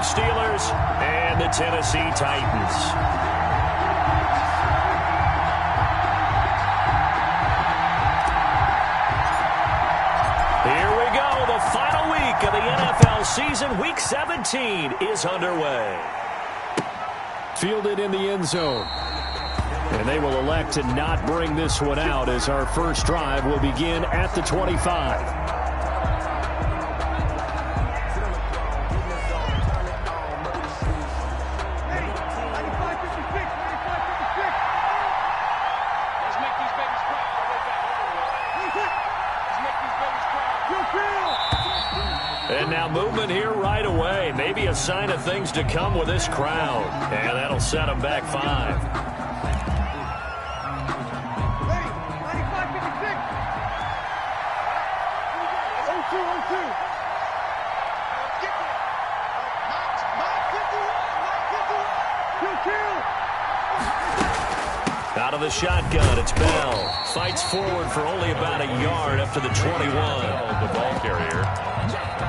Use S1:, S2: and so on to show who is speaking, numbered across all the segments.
S1: Steelers and the Tennessee Titans. Here we go. The final week of the NFL season. Week 17 is underway.
S2: Fielded in the end zone. And they will elect to not bring this one out as our first drive will begin at the 25.
S1: And now movement here right away. Maybe a sign of things to come with this crowd. And that'll set them back 5. Out of the shotgun, it's Bell. Fights forward for only about a yard up to the 21.
S3: The ball carrier.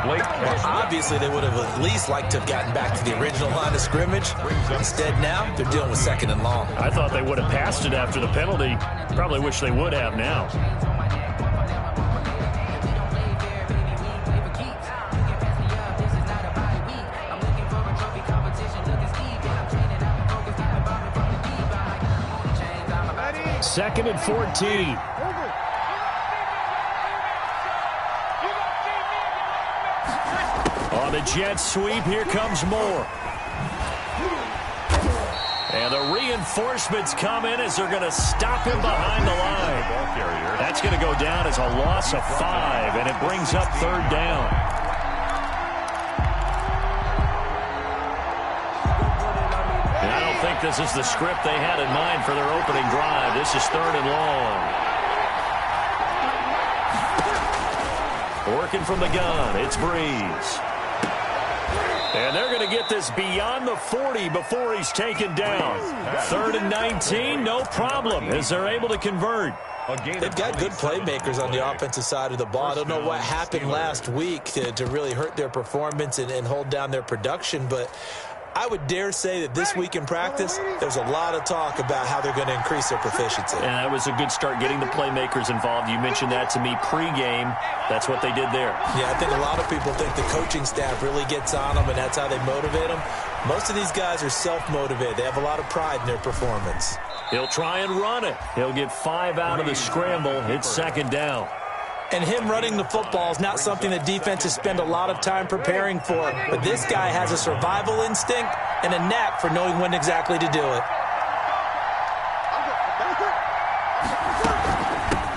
S4: Well, obviously, they would have at least liked to have gotten back to the original line of scrimmage. Instead, now, they're dealing with 2nd and long.
S1: I thought they would have passed it after the penalty. Probably wish they would have now. Second and 14. On the jet sweep, here comes Moore. And the reinforcements come in as they're going to stop him behind the line. That's going to go down as a loss of 5, and it brings up 3rd down. And I don't think this is the script they had in mind for their opening drive. This is 3rd and long. Working from the gun, it's Breeze. And they're going to get this beyond the 40 before he's taken down. 3rd and 19, no problem, as they're able to convert.
S4: They've got good playmakers on the offensive side of the ball. I don't know what happened last week to really hurt their performance and hold down their production, but I would dare say that this week in practice, there's a lot of talk about how they're going to increase their proficiency.
S1: And that was a good start getting the playmakers involved. You mentioned that to me pregame. That's what they did there.
S4: Yeah, I think a lot of people think the coaching staff really gets on them, and that's how they motivate them. Most of these guys are self-motivated. They have a lot of pride in their performance.
S1: He'll try and run it. He'll get 5 out of the scramble. It's 2nd down.
S4: And him running the football is not something that defenses spend a lot of time preparing for. But this guy has a survival instinct and a knack for knowing when exactly to do it.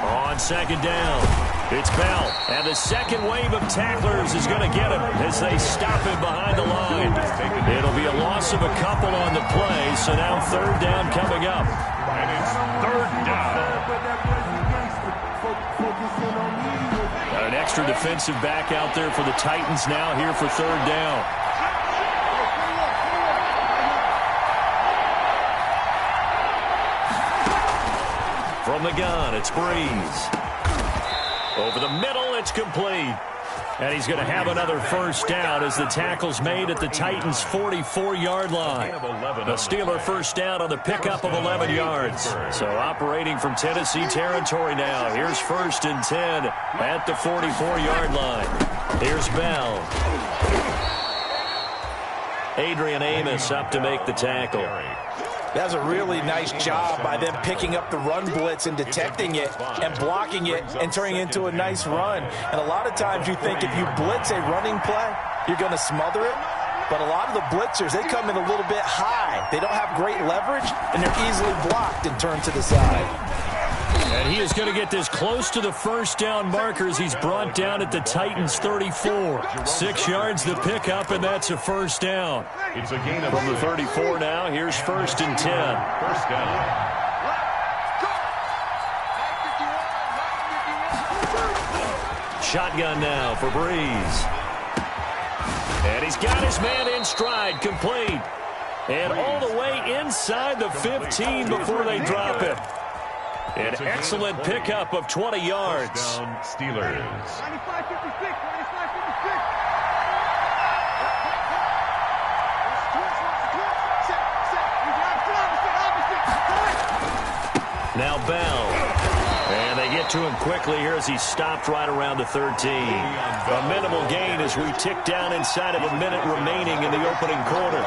S1: On 2nd down, it's Bell. And the second wave of tacklers is going to get him as they stop him behind the line. It'll be a loss of a couple on the play, so now 3rd down coming up.
S3: And it's 3rd down.
S1: An extra defensive back out there for the Titans now here for 3rd down. From the gun, it's Breeze. Over the middle, it's complete. And he's going to have another 1st down as the tackle's made at the Titans' 44-yard line. A Steeler 1st down on the pickup of 11 yards. So operating from Tennessee territory now. Here's 1st and 10 at the 44-yard line. Here's Bell. Adrian Amos up to make the tackle.
S4: That's a really nice job by them picking up the run blitz and detecting it and blocking it and turning it into a nice run. And a lot of times you think if you blitz a running play, you're going to smother it. But a lot of the blitzers, they come in a little bit high. They don't have great leverage, and they're easily blocked and turned to the side.
S1: And he is going to get this close to the 1st down markers. He's brought down at the Titans' 34. 6 yards the pickup, and that's a 1st down.
S3: It's a gain of
S1: From the 34 now, here's 1st and 10.
S3: 1st down.
S1: Shotgun now for Breeze. And he's got his man in stride, complete. And all the way inside the 15 before they drop him. An excellent pickup of 20 yards.
S3: Steelers.
S1: Now Bell. And they get to him quickly here as he's stopped right around the 13. A minimal gain as we tick down inside of a minute remaining in the opening quarter.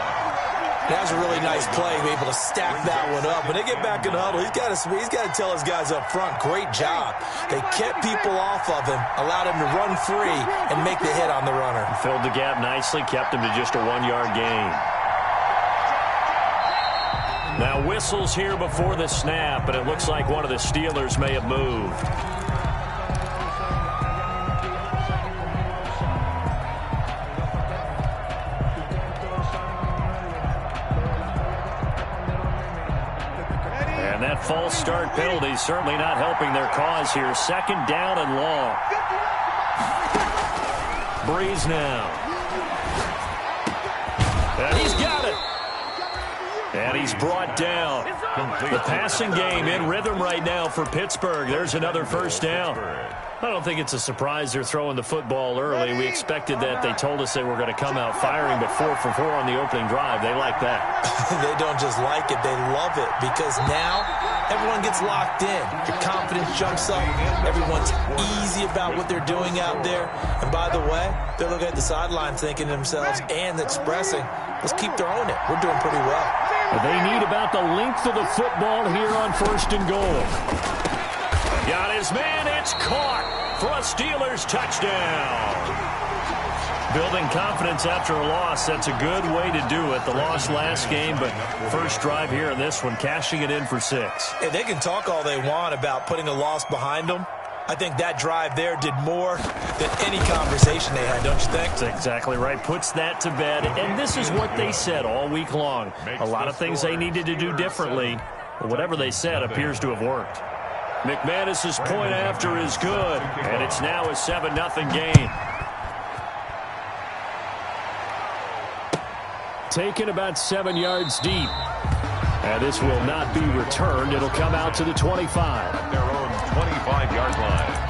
S4: That was a really nice play, be able to stack that one up. When they get back in the huddle, he's got to tell his guys up front, great job. They kept people off of him, allowed him to run free, and make the hit on the runner.
S1: Filled the gap nicely, kept him to just a 1-yard gain. Now whistles here before the snap, and it looks like one of the Steelers may have moved. And that false start penalty certainly not helping their cause here. 2nd down and long. Breeze now. And he's got it. And he's brought down. The passing game in rhythm right now for Pittsburgh. There's another 1st down. I don't think it's a surprise they're throwing the football early. We expected that. They told us they were going to come out firing, but 4 for 4 on the opening drive. They like that.
S4: They don't just like it, they love it, because now everyone gets locked in. Your confidence jumps up. Everyone's easy about what they're doing out there. And by the way, they're looking at the sideline thinking to themselves and expressing, let's keep throwing it. We're doing pretty well.
S2: They need about the length of the football here on 1st and goal.
S1: Got his man. It's caught for a Steelers touchdown. Building confidence after a loss, that's a good way to do it. The loss last game, but first drive here in this one, cashing it in for 6.
S4: Hey, they can talk all they want about putting a loss behind them. I think that drive there did more than any conversation they had, don't you think?
S1: That's exactly right. Puts that to bed. And this is what they said all week long. A lot of things they needed to do differently. But whatever they said appears to have worked. McManus's point after is good. And it's now a 7-0 game.
S2: Taken about 7 yards deep. And this will not be returned. It'll come out to the 25.
S3: At their own 25-yard line.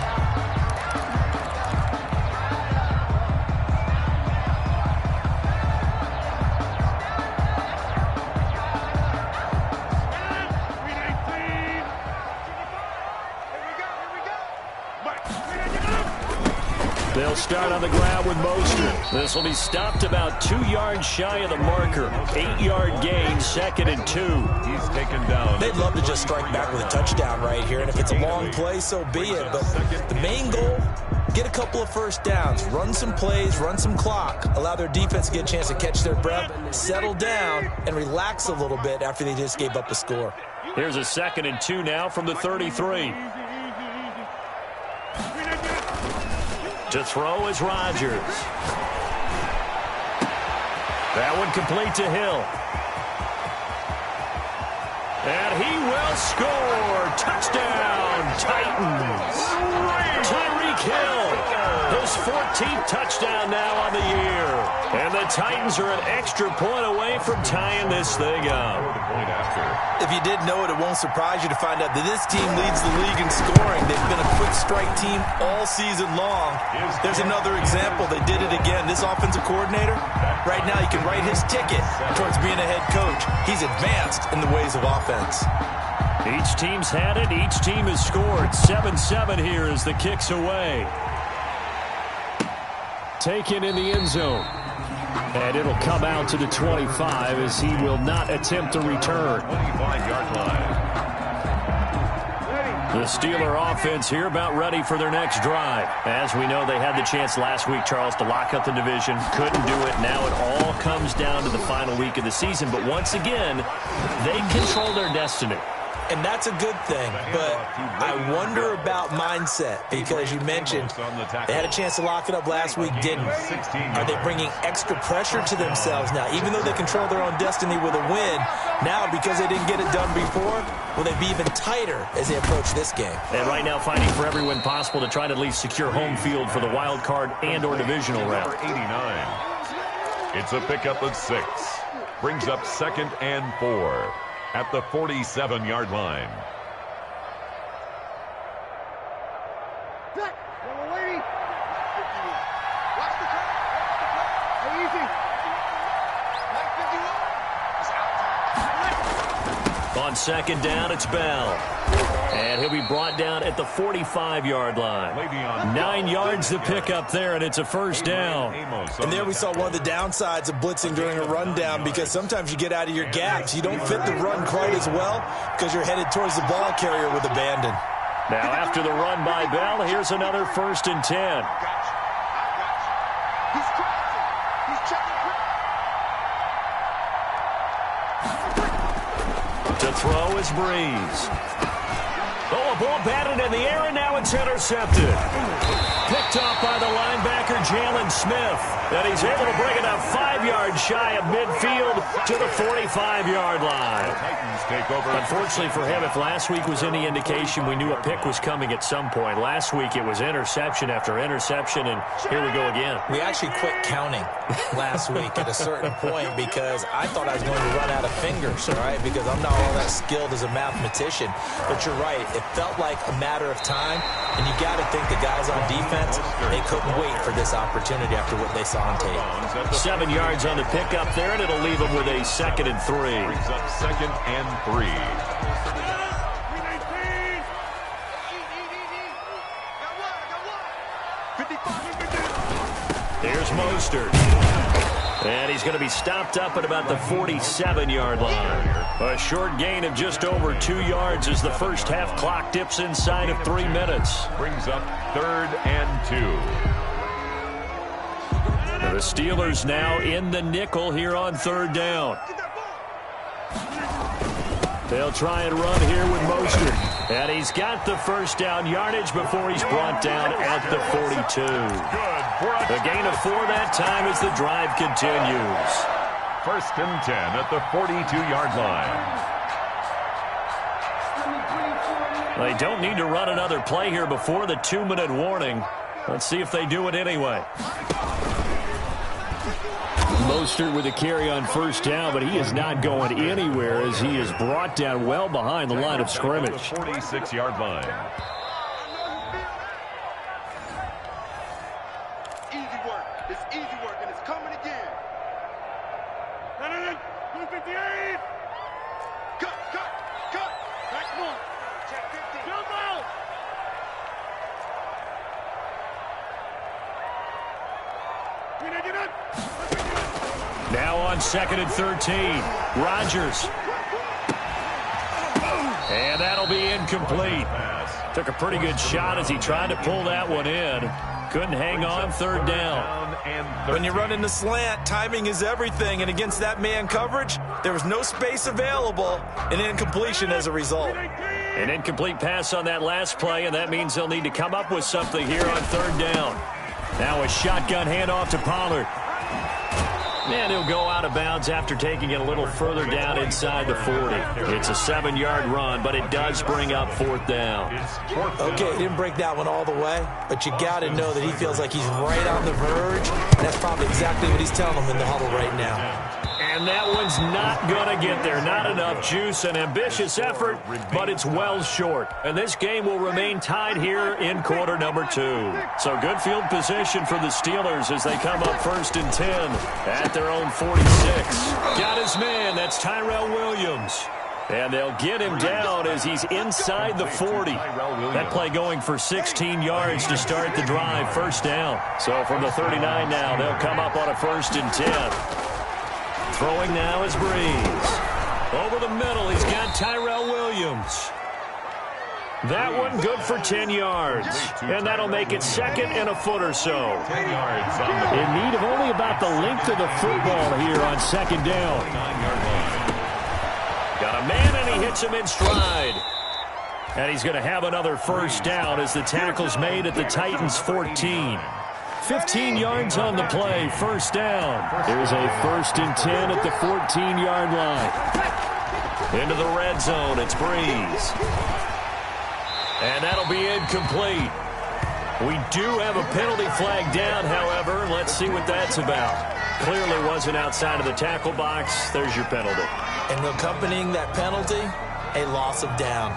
S2: They'll start on the ground with Mostert.
S1: This will be stopped about 2 yards shy of the marker. 8-yard gain, 2nd and 2.
S3: He's taken down.
S4: They'd love to just strike back with a touchdown right here, and if it's a long play, so be it. But the main goal, get a couple of 1st downs, run some plays, run some clock, allow their defense to get a chance to catch their breath, settle down, and relax a little bit after they just gave up the score.
S1: Here's a 2nd and 2 now from the 33. To throw is Rodgers. That one complete to Hill. And he will score. Touchdown, Titans. Tyreek Hill, his 14th touchdown now on the year. And the Titans are an extra point away from tying this thing up.
S4: If you didn't know it, it won't surprise you to find out that this team leads the league in scoring. They've been a quick strike team all season long. There's another example. They did it again. This offensive coordinator, right now, he can write his ticket towards being a head coach. He's advanced in the ways of offense.
S1: Each team's had it. Each team has scored. 7-7 here as the kick's away.
S2: Taken in the end zone. And it'll come out to the 25 as he will not attempt to return.
S3: 25-yard line.
S1: The Steeler offense here about ready for their next drive. As we know, they had the chance last week, Charles, to lock up the division. Couldn't do it. Now it all comes down to the final week of the season. But once again, they control their destiny.
S4: And that's a good thing, but I wonder about mindset, because you mentioned they had a chance to lock it up last week, didn't. Are they bringing extra pressure to themselves now? Even though they control their own destiny with a win, now because they didn't get it done before, will they be even tighter as they approach this game?
S1: And right now fighting for every win possible to try to at least secure home field for the wild card and or divisional round.
S3: 89. It's a pickup of 6. Brings up 2nd and 4. At the 47-yard line.
S1: On second down, it's Bell. And he'll be brought down at the 45-yard line. 9 yards to pick up there, and it's a first down.
S4: And there we saw one of the downsides of blitzing during a rundown, because sometimes you get out of your gaps. You don't fit the run quite as well because you're headed towards the ball carrier with abandon.
S1: Now after the run by Bell, here's another 1st and 10. To throw is Breeze. Oh, a ball batted in the air, and now it's intercepted. Picked off by the linebacker, Jalen Smith. And he's able to bring it up 5 yards shy of midfield to the 45-yard line. Unfortunately for him, if last week was any indication, we knew a pick was coming at some point. Last week it was interception after interception, and here we go again.
S4: We actually quit counting last week at a certain point because I thought I was going to run out of fingers, all right, because I'm not all that skilled as a mathematician. But you're right. It felt like a matter of time, and you got to think the guys on defense, they couldn't wait for this opportunity after what they saw on tape.
S1: 7 yards on the pickup there, and it'll leave them with a 2nd and 3.
S3: Brings up 2nd and 3.
S1: Here's Mostert. And he's going to be stopped up at about the 47-yard line. A short gain of just over 2 yards as the first half clock dips inside of 3 minutes.
S3: Brings up 3rd and 2.
S1: The Steelers now in the nickel here on 3rd down. They'll try and run here with Mostert. And he's got the first down yardage before he's brought down at the 42. A gain of 4 that time as the drive continues.
S3: 1st and 10 at the 42-yard line.
S1: They don't need to run another play here before the 2-minute warning. Let's see if they do it anyway.
S2: Mostert with a carry on 1st down, but he is not going anywhere as he is brought down well behind the line of scrimmage.
S3: 46-yard line.
S5: Easy work. It's easy work, and it's coming again. 258. Cut. Back one. Check 50. Jump out.
S1: Now on 2nd and 13. Rodgers. And that'll be incomplete. Took a pretty good shot as he tried to pull that one in. Couldn't hang on 3rd down.
S4: When you run in the slant, timing is everything. And against that man coverage, there was no space available. An incompletion as a result.
S1: An incomplete pass on that last play, and that means they'll need to come up with something here on 3rd down. Now a shotgun handoff to Pollard. And he'll go out of bounds after taking it a little further down inside the 40. It's a 7-yard run, but it does bring up 4th down.
S4: Okay, he didn't break that one all the way, but you got to know that he feels like he's right on the verge. And that's probably exactly what he's telling them in the huddle right now.
S1: And that one's not going to get there. Not enough juice. An ambitious effort, but it's well short. And this game will remain tied here in quarter number 2. So good field position for the Steelers as they come up 1st and 10 at their own 46. Got his man. That's Tyrell Williams. And they'll get him down as he's inside the 40. That play going for 16 yards to start the drive. 1st down. So from the 39 now, they'll come up on a 1st and 10. Throwing now is Breeze. Over the middle, he's got Tyrell Williams. That one good for 10 yards. And that'll make it 2nd and a foot or so.
S3: 10 yards on the
S2: In need of only about the length of the football here on 2nd down.
S3: 9-yard line.
S1: Got a man, and he hits him in stride. And he's going to have another 1st down as the tackle's made at the Titans' 14. 15 yards on the play, 1st down.
S2: There's a 1st and 10 at the 14-yard line.
S1: Into the red zone, it's Breeze. And that'll be incomplete. We do have a penalty flag down, however. Let's see what that's about. Clearly wasn't outside of the tackle box. There's your penalty.
S4: And accompanying that penalty, a loss of down.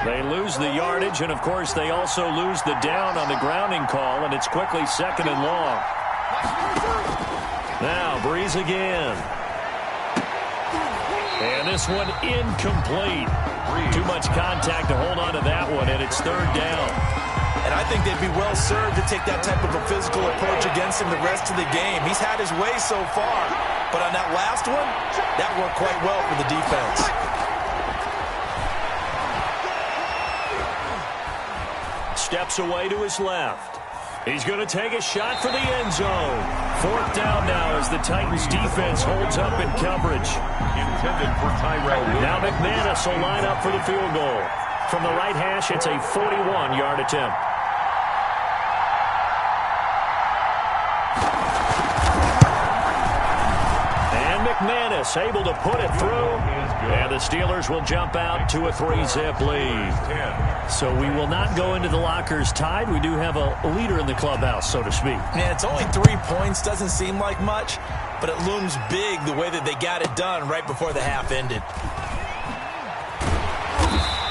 S2: They lose the yardage, and, of course, they also lose the down on the grounding call, and it's quickly 2nd and long. Now, Breeze again. And this one incomplete. Too much contact to hold on to that one, and it's 3rd down.
S4: And I think they'd be well served to take that type of a physical approach against him the rest of the game. He's had his way so far, but on that last one, that worked quite well for the defense.
S2: Steps away to his left. He's going to take a shot for the end zone. 4th down now as the Titans defense holds up in coverage.
S3: Intended for Tyrell.
S2: Now McManus will line up for the field goal. From the right hash, it's a 41-yard attempt. And McManus able to put it through. And the Steelers will jump out to a 3-zip lead. So we will not go into the lockers tied. We do have a leader in the clubhouse, so to speak.
S4: Yeah, it's only 3 points. Doesn't seem like much, but it looms big the way that they got it done right before the half ended.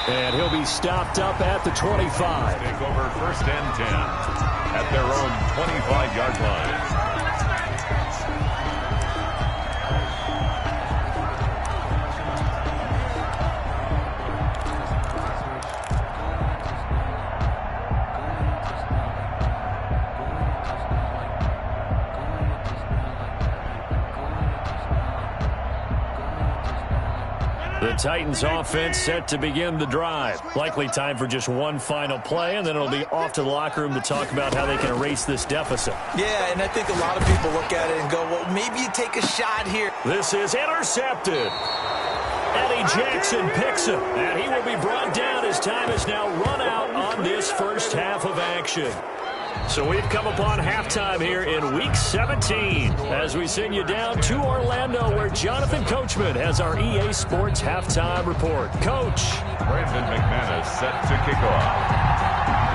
S2: And he'll be stopped up at the 25.
S3: Take over 1st and 10 at their own 25-yard line.
S2: The Titans offense set to begin the drive. Likely time for just one final play, and then it'll be off to the locker room to talk about how they can erase this deficit.
S4: Yeah, and I think a lot of people look at it and go, well, maybe you take a shot here.
S2: This is intercepted. Eddie Jackson picks him, and he will be brought down as time is now run out on this first half of action. So we've come upon halftime here in Week 17 as we send you down to Orlando where Jonathan Coachman has our EA Sports Halftime Report. Coach.
S3: Brandon McManus set to kick off.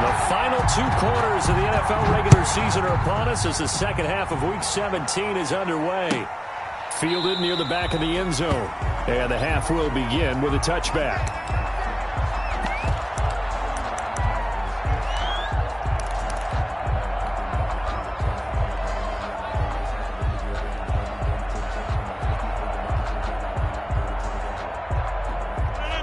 S2: The final 2 quarters of the NFL regular season are upon us as the second half of Week 17 is underway. Fielded near the back of the end zone. And the half will begin with a touchback.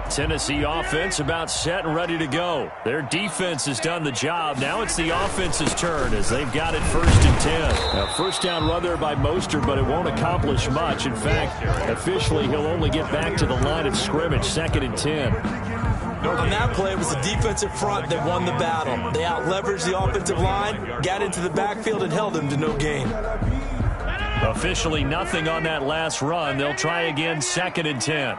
S2: Tennessee offense about set and ready to go. Their defense has done the job. Now it's the offense's turn as they've got it 1st and 10. A first down run there by Mostert, but it won't accomplish much. In fact, officially he'll only get back to the line of scrimmage, 2nd and 10.
S4: On that play, it was the defensive front that won the battle. They out-leveraged the offensive line, got into the backfield, and held them to no gain.
S2: Officially nothing on that last run. They'll try again, 2nd and 10.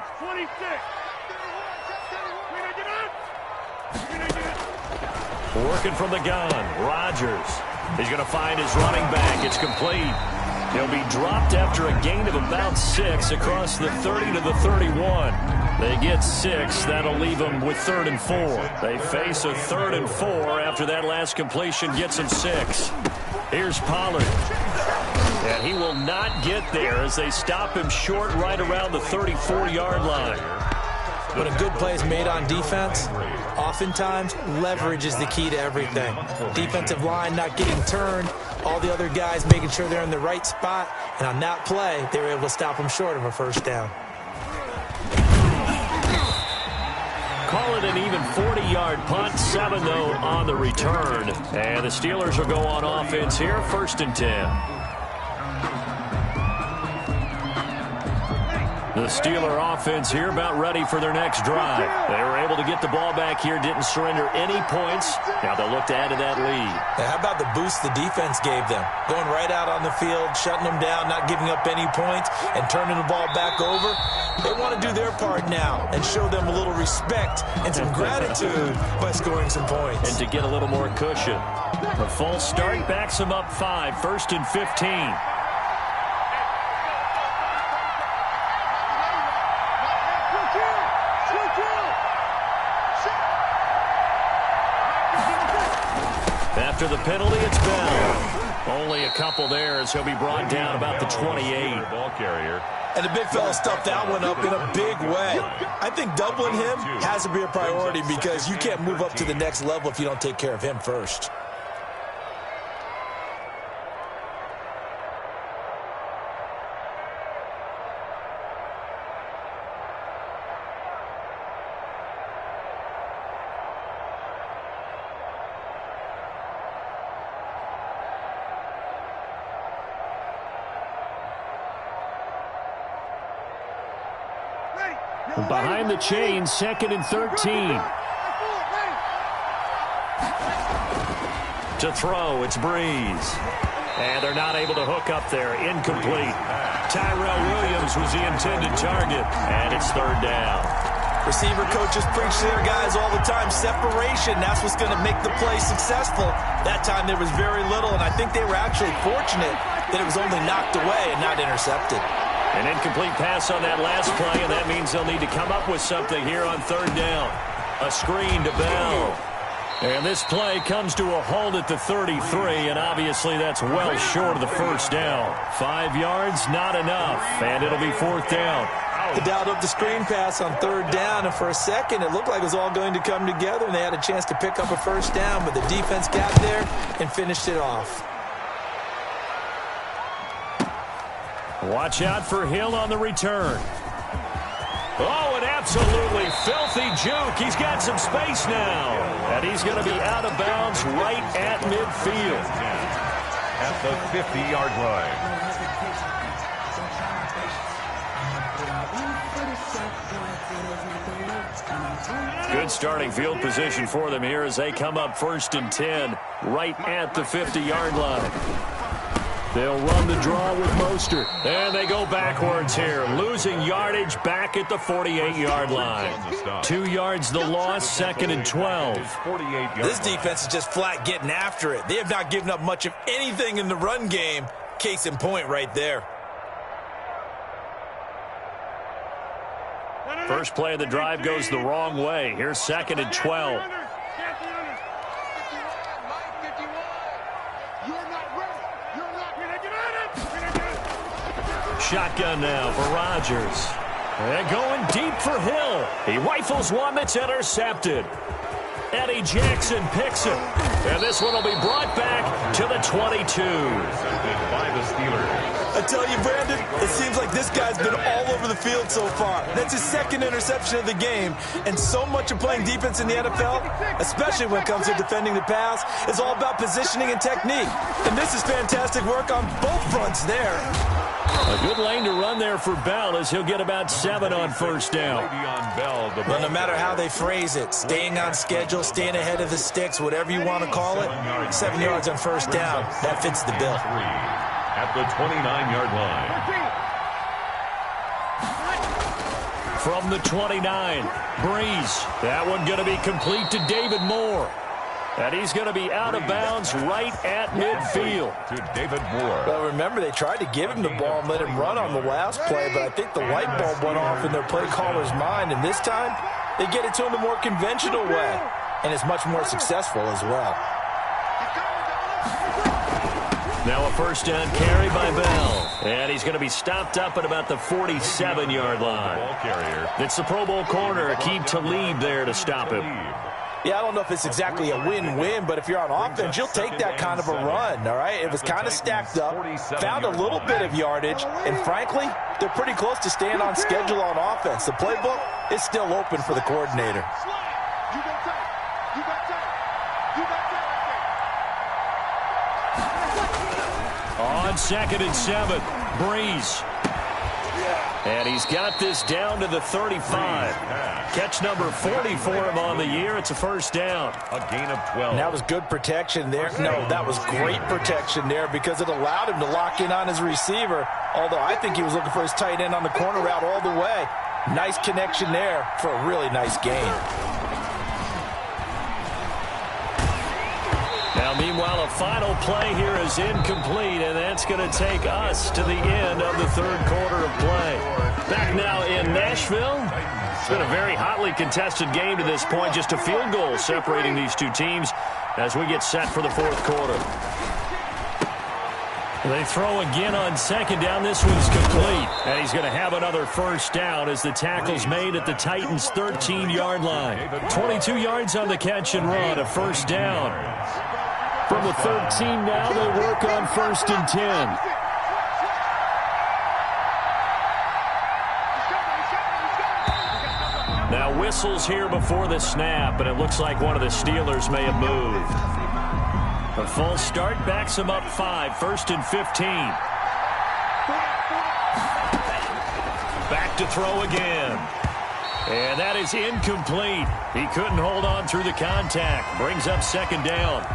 S2: Working from the gun, Rodgers. He's going to find his running back. It's complete. He'll be dropped after a gain of about 6 across the 30 to the 31. They get 6. That'll leave them with 3rd and 4. They face a 3rd and 4 after that last completion gets them 6. Here's Pollard. And he will not get there as they stop him short right around the 34-yard line.
S4: When a good play is made on defense, oftentimes leverage is the key to everything. Defensive line not getting turned, all the other guys making sure they're in the right spot, and on that play, they were able to stop them short of a first down.
S2: Call it an even 40-yard punt, 7 though on the return. And the Steelers will go on offense here, 1st and 10. The Steeler offense here about ready for their next drive. They were able to get the ball back here, didn't surrender any points. Now they'll look to add to that lead.
S4: Now, how about the boost the defense gave them? Going right out on the field, shutting them down, not giving up any points, and turning the ball back over. They want to do their part now and show them a little respect and some gratitude by scoring some points.
S2: And to get a little more cushion. The false start backs them up 5, 1st and 15. After the penalty, it's Bell. Only a couple there as he'll be brought down about the 28.
S3: Ball carrier.
S4: And the big fella stuffed that one up in a big way. I think doubling him has to be a priority because you can't move up to the next level if you don't take care of him first.
S1: Behind the chain, 2nd and 13. To throw, it's Breeze. And they're not able to hook up there. Incomplete. Tyrell Williams was the intended target. And it's 3rd down.
S4: Receiver coaches preach to their guys all the time. Separation, that's what's going to make the play successful. That time there was very little, and I think they were actually fortunate that it was only knocked away and not intercepted.
S1: An incomplete pass on that last play, and that means they'll need to come up with something here on 3rd down. A screen to Bell. And this play comes to a halt at the 33, and obviously that's well short of the 1st down. 5 yards, not enough, and it'll be 4th down.
S4: The dialed up the screen pass on 3rd down, and for a second it looked like it was all going to come together, and they had a chance to pick up a 1st down, but the defense got there and finished it off.
S1: Watch out for Hill on the return. Oh, an absolutely filthy juke. He's got some space now. And he's going to be out of bounds right at midfield.
S3: At the 50-yard line.
S1: Good starting field position for them here as they come up 1st and 10 right at the 50-yard line. They'll run the draw with Mostert. And they go backwards here, losing yardage back at the 48-yard line. 2 yards the loss, 2nd and 12.
S4: This defense is just flat getting after it. They have not given up much of anything in the run game. Case in point right there.
S1: First play of the drive goes the wrong way. Here's 2nd and 12. Shotgun now for Rodgers. And going deep for Hill. He rifles one that's intercepted. Eddie Jackson picks it. And this one will be brought back to the 22.
S3: Intercepted by the Steelers.
S4: I tell you, Brandon, it seems like this guy's been all over the field so far. That's his 2nd interception of the game. And so much of playing defense in the NFL, especially when it comes to defending the pass, is all about positioning and technique. And this is fantastic work on both fronts there.
S1: A good lane to run there for Bell as he'll get about 7 on 1st down.
S4: But no matter how they phrase it, staying on schedule, staying ahead of the sticks, whatever you want to call it, 7 yards on 1st down, that fits the bill.
S3: At the 29-yard line.
S1: From the 29, Breeze. That one going to be complete to David Moore. And he's going to be out of bounds right at midfield.
S3: To David Moore.
S4: Well, remember, they tried to give him the ball and let him run on the last play, but I think the light bulb went off in their play caller's mind, and this time they get it to him the more conventional way, and it's much more successful as well.
S1: Now a 1st down carry by Bell. And he's going to be stopped up at about the 47-yard line.
S3: Ball carrier.
S1: It's the Pro Bowl corner, Aqib Talib, there to stop him.
S4: Yeah, I don't know if it's exactly a win-win, but if you're on offense, you'll take that kind of a run, all right? It was kind of stacked up, found a little bit of yardage, and frankly, they're pretty close to staying on schedule on offense. The playbook is still open for the coordinator.
S1: On 2nd and 7, Breeze. And he's got this down to the 35. Catch number 40 for him on the year. It's a 1st down.
S3: A gain of 12.
S4: And that was good protection there. No, that was great protection there because it allowed him to lock in on his receiver, although I think he was looking for his tight end on the corner route all the way. Nice connection there for a really nice gain.
S1: Now, meanwhile, a final play here is incomplete, and that's going to take us to the end of the 3rd quarter of play. Back now in Nashville. It's been a very hotly contested game to this point. Just a field goal separating these two teams as we get set for the 4th quarter. They throw again on second down. This one's complete. And he's going to have another first down as the tackle's made at the Titans' 13-yard line. 22 yards on the catch and run, a first down. From the 13 now, they work on 1st and 10. Now whistles here before the snap, and it looks like one of the Steelers may have moved. A false start backs him up 5, 1st and 15. Back to throw again. And that is incomplete. He couldn't hold on through the contact. Brings up 2nd down.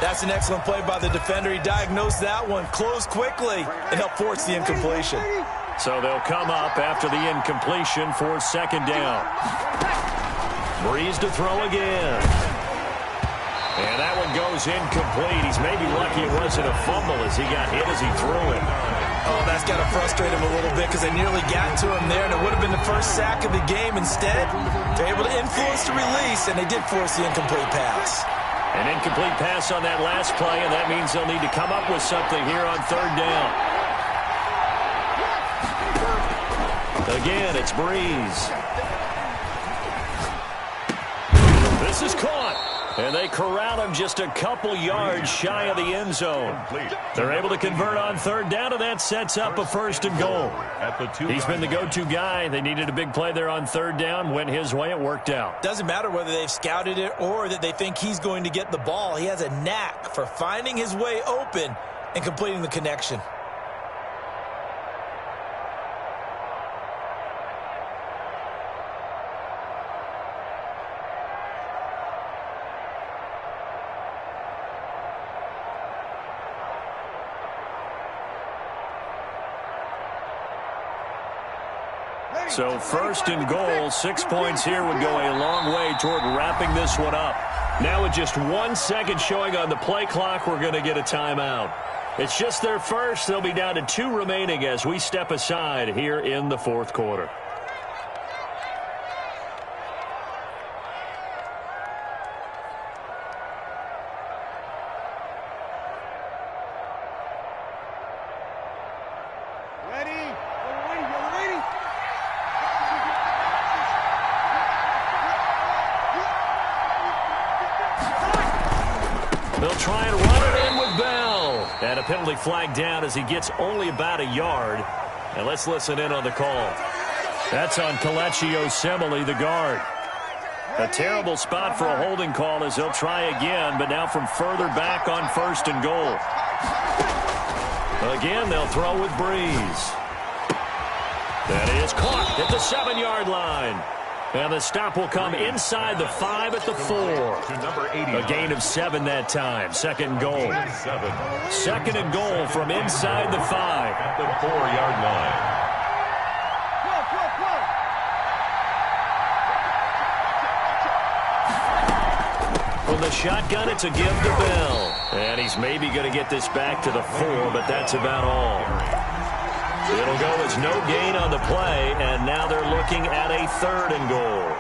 S4: That's an excellent play by the defender. He diagnosed that one, closed quickly, and helped force the incompletion.
S1: So they'll come up after the incompletion for 2nd down. Breeze to throw again. And that one goes incomplete. He's maybe lucky it wasn't a fumble as he got hit as he threw it.
S4: Oh, that's got to frustrate him a little bit because they nearly got to him there, and it would have been the first sack of the game. Instead, they're able to influence the release, and they did force the incomplete pass.
S1: An incomplete pass on that last play, and that means they'll need to come up with something here on 3rd down. Again, it's Breeze. This is caught. And they corral him just a couple yards shy of the end zone. They're able to convert on 3rd down, and that sets up a 1st and goal. He's been the go-to guy. They needed a big play there on 3rd down. Went his way. It worked out.
S4: Doesn't matter whether they've scouted it or that they think he's going to get the ball. He has a knack for finding his way open and completing the connection.
S1: So 1st and goal, 6 points here would go a long way toward wrapping this one up. Now with just 1 second showing on the play clock, we're going to get a timeout. It's just their first. They'll be down to 2 remaining as we step aside here in the 4th quarter. They'll try and run it in with Bell. And a penalty flag down as he gets only about a yard. And let's listen in on the call. That's on Kelechi Osemele, the guard. A terrible spot for a holding call as they'll try again, but now from further back on 1st and goal. Again, they'll throw with Breeze. That is caught at the 7-yard line. And the stop will come inside the 5 at the 4. A gain of 7 that time. 2nd and goal. 2nd and goal from inside the 5.
S3: At the 4-yard line.
S1: From the shotgun, it's a give to Bell. And he's maybe going to get this back to the 4, but that's about all. It'll go as no gain on the play, and now they're looking at a 3rd and goal.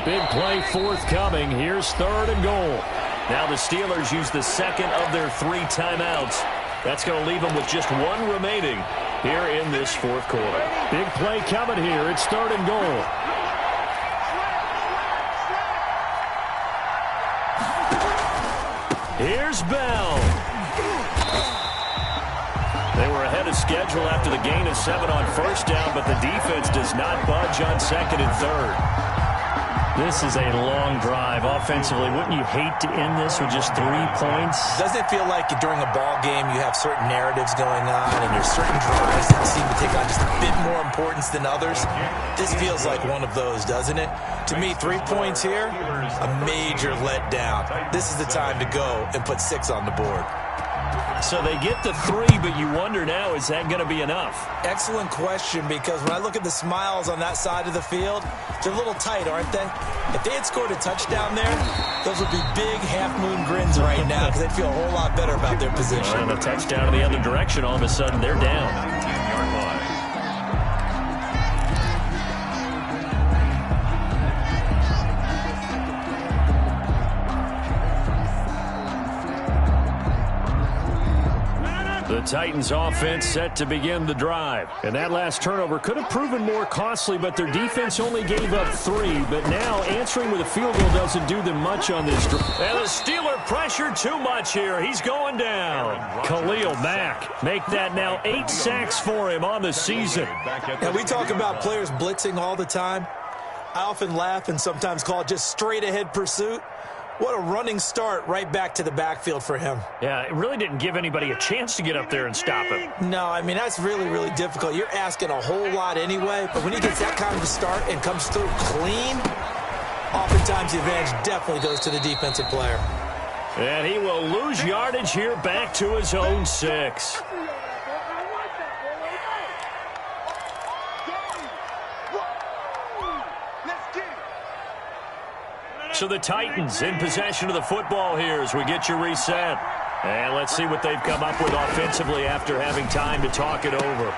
S1: Big play forthcoming. Here's 3rd and goal. Now the Steelers use the 2nd of their 3 timeouts. That's going to leave them with just 1 remaining here in this 4th quarter. Big play coming here. It's 3rd and goal. Here's Bell. They were ahead of schedule after the gain of 7 on 1st down, but the defense does not budge on 2nd and 3rd. This is a long drive offensively. Wouldn't you hate to end this with just 3 points?
S4: Doesn't it feel like during a ball game you have certain narratives going on and there's certain drives that seem to take on just a bit more importance than others? This feels like one of those, doesn't it? To me, 3 points here, a major letdown. This is the time to go and put 6 on the board.
S1: So they get the 3, but you wonder now, is that going to be enough?
S4: Excellent question, because when I look at the smiles on that side of the field, they're a little tight, aren't they? If they had scored a touchdown there, those would be big half-moon grins right now because they'd feel a whole lot better about their position.
S1: And a touchdown in the other direction, all of a sudden they're down.
S3: 19-yard line.
S1: The Titans offense set to begin the drive. And that last turnover could have proven more costly, but their defense only gave up 3. But now answering with a field goal doesn't do them much on this drive. And the Steeler pressure too much here. He's going down. Khalil Mack make that now 8 sacks for him on the season.
S4: And we talk about players blitzing all the time. I often laugh and sometimes call it just straight ahead pursuit. What a running start right back to the backfield for him.
S1: Yeah, it really didn't give anybody a chance to get up there and stop him.
S4: No, I mean, that's really, really difficult. You're asking a whole lot anyway, but when he gets that kind of a start and comes through clean, oftentimes the advantage definitely goes to the defensive player.
S1: And he will lose yardage here back to his own 6. So the Titans in possession of the football here as we get you reset. And let's see what they've come up with offensively after having time to talk it over.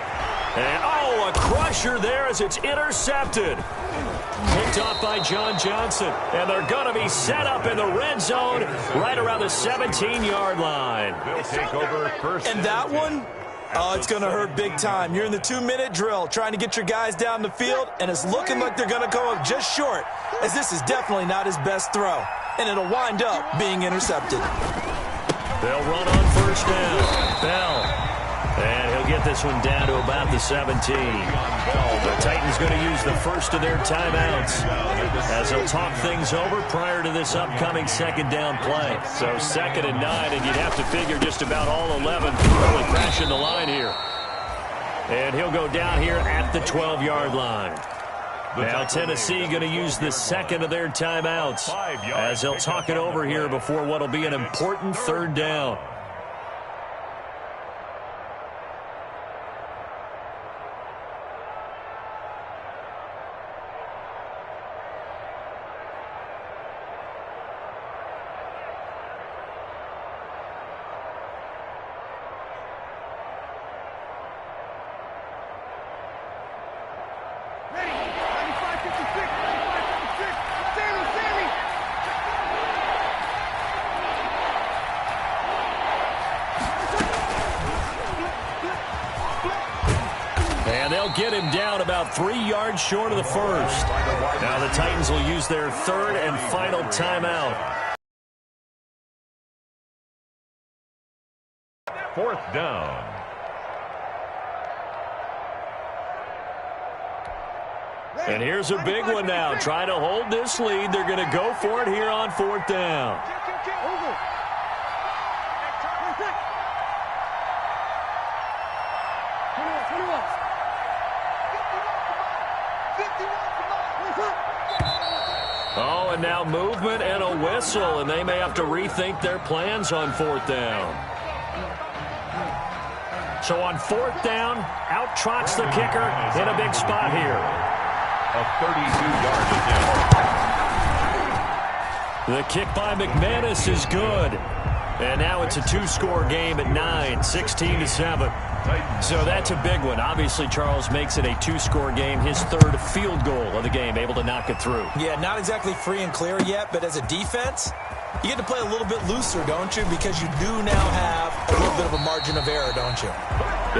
S1: And, oh, a crusher there as it's intercepted. Picked off by John Johnson. And they're going to be set up in the red zone right around the 17-yard line.
S3: They'll take over first.
S4: And that one, oh, it's going to hurt big time. You're in the 2-minute drill trying to get your guys down the field, and it's looking like they're going to go up just short, as this is definitely not his best throw. And it'll wind up being intercepted.
S1: They'll run on first down. Bell. And he'll get this one down to about the 17. The Titans going to use the first of their timeouts as they'll talk things over prior to this upcoming second down play. So 2nd and 9, and you'd have to figure just about all 11 probably crashing the line here. And he'll go down here at the 12-yard line. Now Tennessee going to use the second of their timeouts as they'll talk it over here before what will be an important 3rd down. And they'll get him down about 3 yards short of the first. Now the Titans will use their 3rd and final timeout.
S3: 4th down.
S1: And here's a big one now. Trying to hold this lead. They're going to go for it here on 4th down. Oh, and now movement and a whistle, and they may have to rethink their plans on 4th down. So on 4th down, out trots the kicker in a big spot here.
S3: A 32-yard attempt.
S1: The kick by McManus is good. And now it's a 2-score game at 9, 16-7. So that's a big one. Obviously, Charles makes it a 2-score game, his 3rd field goal of the game, able to knock it through.
S4: Yeah, not exactly free and clear yet, but as a defense, you get to play a little bit looser, don't you? Because you do now have a little bit of a margin of error, don't you?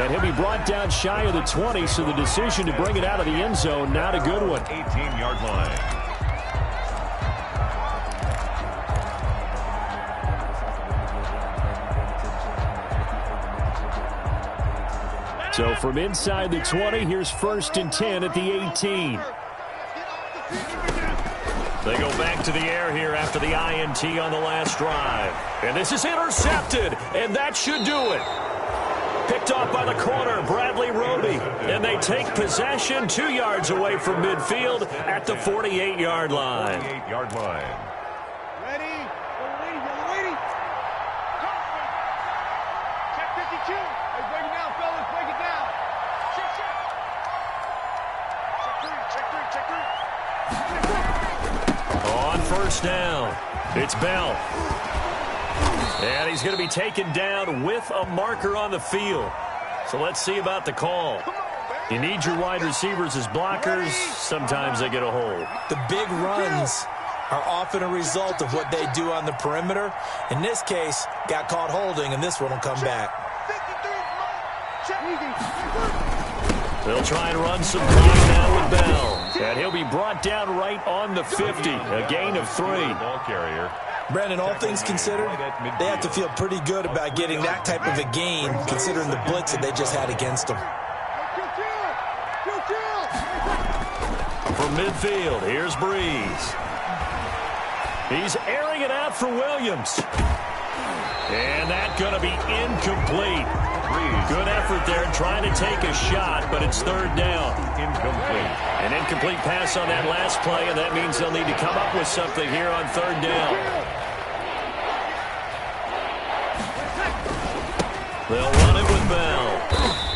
S1: And he'll be brought down shy of the 20, so the decision to bring it out of the end zone, not a good one.
S3: 18-yard line.
S1: So from inside the 20, here's 1st and 10 at the 18. They go back to the air here after the INT on the last drive. And this is intercepted, and that should do it. Picked off by the corner, Bradley Roby. And they take possession 2 yards away from midfield at the 48-yard line.
S3: 48-yard line.
S1: It's Bell. And he's going to be taken down with a marker on the field. So let's see about the call. You need your wide receivers as blockers. Sometimes they get a hold.
S4: The big runs are often a result of what they do on the perimeter. In this case, got caught holding, and this one will come back.
S1: They'll try and run some clock now with Bell. And he'll be brought down right on the 50. A gain of 3.
S3: Ball carrier.
S4: Brandon, all things considered, they have to feel pretty good about getting that type of a gain, considering the blitz that they just had against them.
S1: From midfield, here's Breeze. He's airing it out for Williams. And that's going to be incomplete. Good effort there trying to take a shot, but it's third down.
S3: Incomplete.
S1: An incomplete pass on that last play, and that means they'll need to come up with something here on third down. They'll run it with Bell.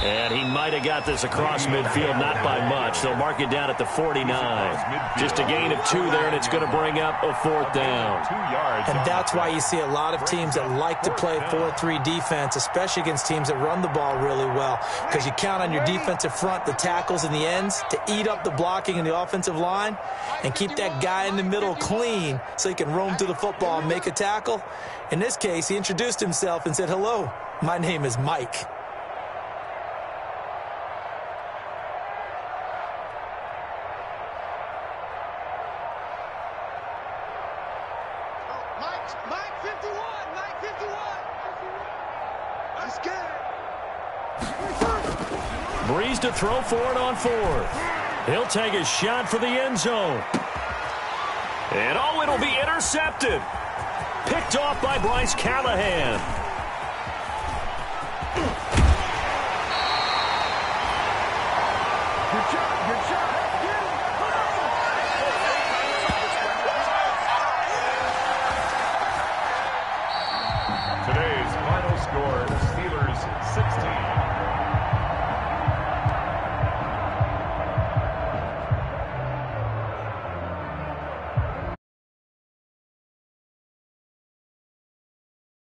S1: And he might have got this across midfield, not by much. They'll mark it down at the 49. Just a gain of 2 there, and it's going to bring up a fourth down.
S3: 2 yards.
S4: And that's why you see a lot of teams that like to play 4-3 defense, especially against teams that run the ball really well, because you count on your defensive front, the tackles and the ends, to eat up the blocking in the offensive line and keep that guy in the middle clean so he can roam through the football and make a tackle. In this case, he introduced himself and said, "Hello, my name is Mike."
S5: Mike 51. Let's get it.
S1: Breeze to throw for it on 4th. He'll take a shot for the end zone. And it'll be intercepted. Picked off by Bryce Callahan.
S5: Good shot.
S3: Today's final score, Steelers 16,